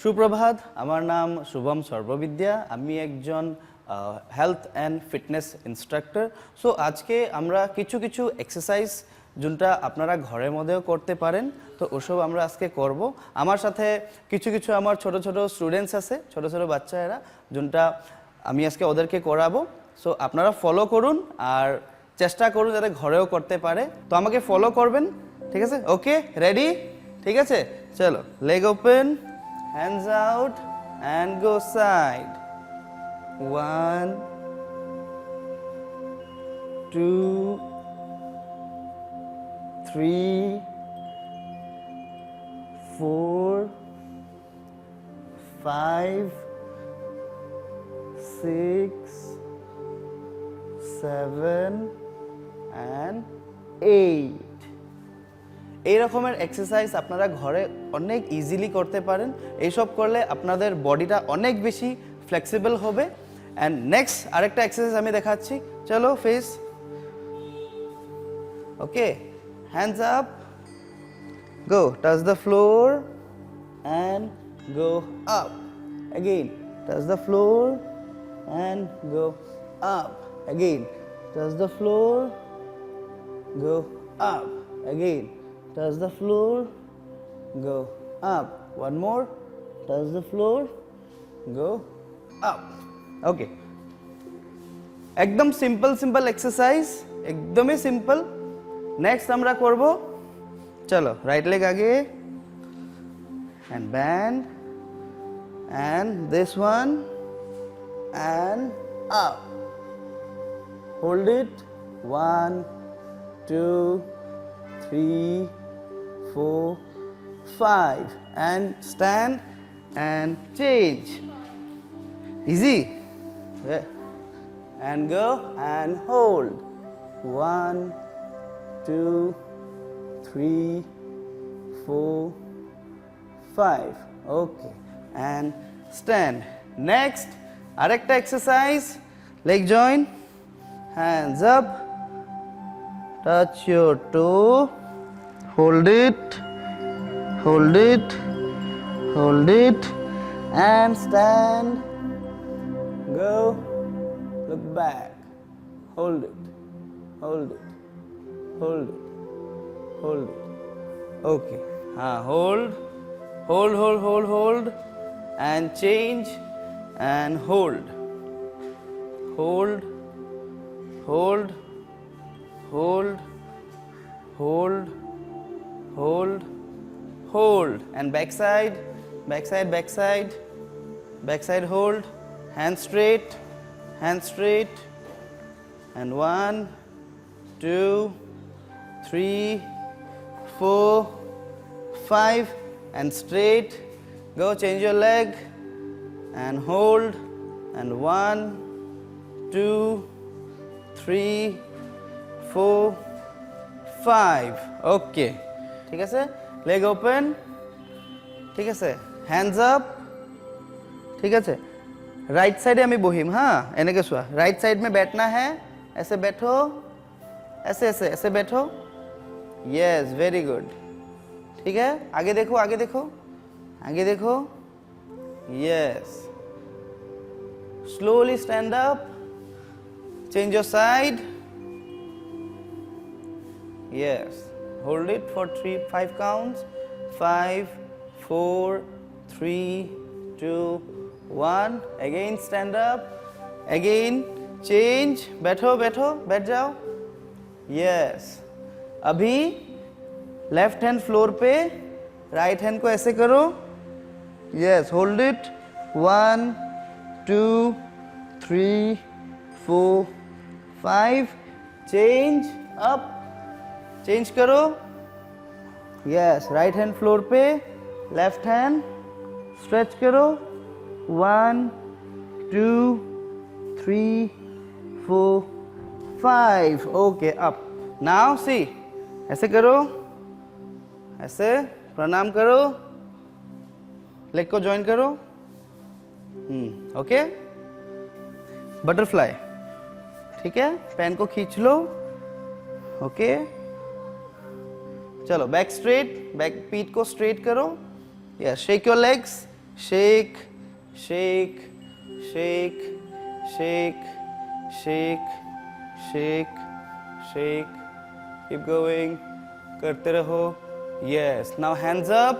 সুপ্রভাত, আমার নাম শুভম সর্ববিদ্যা। আমি একজন health and fitness instructor. So আজকে আমরা কিছু কিছু এক্সারসাইজ যেটা আপনারা ঘরের মধ্যেও করতে পারেন, তো ওসব আমরা আজকে করব। আমার সাথে কিছু কিছু আমার ছোট ছোট স্টুডেন্টস আছে, ছোট ছোট বাচ্চারা, যেটা আমি আজকে ওদেরকে করাবো। সো আপনারা ফলো করুন আর চেষ্টা করুন যাতে ঘরেও করতে পারে। তো আমাকে ফলো করবেন, ঠিক আছে? ওকে, রেডি? ঠিক আছে, চলো। Leg open, hands out and go side. 1 2 3 4 5 6 7 and 8. এই রকমের এক্সারসাইজ আপনারা ঘরে অনেক ইজিলি করতে পারেন। এইসব করলে আপনাদের বডিটা অনেক বেশি ফ্লেক্সিবল হবে। অ্যান্ড নেক্সট আরেকটা এক্সারসাইজ আমি দেখাচ্ছি। চলো, face. Okay, hands up, go, touch the floor and go up. Again, touch the floor and go up. Again, touch the floor, go up. Again, touch the floor, go up. One more, touch the floor, go up. Okay, একদম simple exercise, একদমই simple. Next আমরা করব, চলো, right leg আগে and bend and this one and up. Hold it. 1 2 3 4 5 and stand and change. Easy. Yeah. And go and hold. 1 2 3 4 5. Okay, and stand. Next arekta exercise, leg join, hands up, touch your toe, hold it, hold it, hold it, and stand. Go, look back, hold it, hold it, hold it, hold it. Okay, hold, hold, hold, hold, hold, and change, and hold, hold, hold, hold, hold, hold, hold, and backside, backside, backside, backside hold, hand straight, and 1 2 3 4 5 and straight. Go, change your leg and hold, and 1 2 3 4 5. ওকে, ঠিক আছে। Leg open, ঠিক আছে। Hands up, ঠিক আছে। Right side আমি বহিম। हाँ, এনেকে চোৱা। राइट साइड में बैठना है, ऐसे बैठो, ऐसे ऐसे ऐसे बैठो। Yes, very good. ठीक है, आगे देखो, आगे देखो, आगे देखो। Yes, slowly stand up, change your side. Yes, hold it for 5 counts. 5 4 3 2 1. Again stand up, again change, बैठो बैठो, बैठ जाओ। Yes, अभी लेफ्ट हैंड फ्लोर पे, राइट हैंड को ऐसे करो। Yes, hold it. 1 2 3 4 5. Change up, change करो। यस, राइट हैंड फ्लोर पे, लेफ्ट हैंड स्ट्रेच करो। 1 2 3 4 5. Okay, up. नाउ सी, ऐसे करो, ऐसे प्रणाम करो, लेग को ज्वाइन करो। ओके, बटरफ्लाई, ठीक है। पैन को खींच लो। ओके, चलो बैक स्ट्रेट, बैक पीठ को स्ट्रेट करो। Yes, shake your legs, shake, shake, shake, shake, shake, shake, shake. Keep going. करते रहो. Yes. Now hands up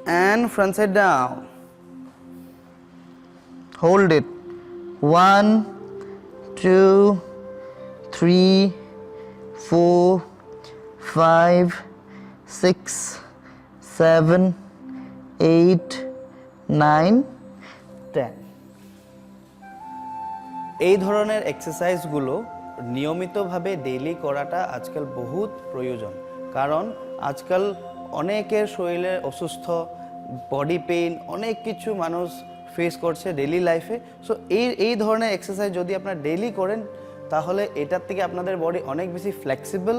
and front side down. Hold it. 1, 2, 3, 4, 5, 6, 7, 8, 9, 10. এই ধরনের এক্সারসাইজগুলো নিয়মিতভাবে ডেইলি করাটা আজকাল বহুত প্রয়োজন, কারণ আজকাল অনেকের শরীরে অসুস্থ, বডি পেইন, অনেক কিছু মানুষ ফেস করছে ডেইলি লাইফে। সো এই ধরনের এক্সারসাইজ যদি আপনারা ডেইলি করেন তাহলে এটার থেকে আপনাদের বডি অনেক বেশি ফ্লেক্সিবল।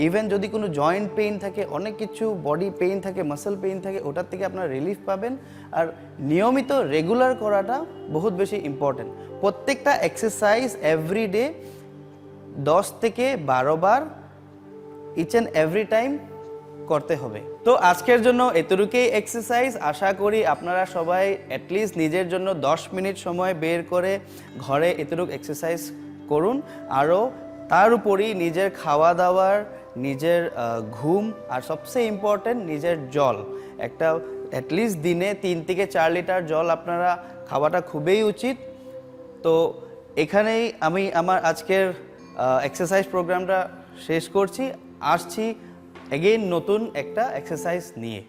ইভেন যদি কোনো জয়েন্ট পেইন থাকে, অনেক কিছু বডি পেইন থাকে, মাসল পেইন থাকে, ওটার থেকে আপনারা রিলিফ পাবেন। আর নিয়মিত রেগুলার করাটা বহুত বেশি ইম্পর্টেন্ট। প্রত্যেকটা এক্সারসাইজ এভরিডে 10 থেকে 12 বার ইচ অ্যান্ড এভরি টাইম করতে হবে। তো আজকের জন্য এতটুকুই এক্সারসাইজ। আশা করি আপনারা সবাই অ্যাটলিস্ট নিজের জন্য 10 মিনিট সময় বের করে ঘরে এতটুকু এক্সারসাইজ করুন। আরও তার উপরই নিজের খাওয়া দাওয়ার, নিজের ঘুম, আর সবচেয়ে ইম্পর্টেন্ট নিজের জল, একটা অ্যাটলিস্ট দিনে 3 থেকে 4 লিটার জল আপনারা খাওয়াটা খুবই উচিত। তো এখানেই আমি আমার আজকের এক্সারসাইজ প্রোগ্রামটা শেষ করছি। আসছি এগেইন নতুন একটা এক্সারসাইজ নিয়ে।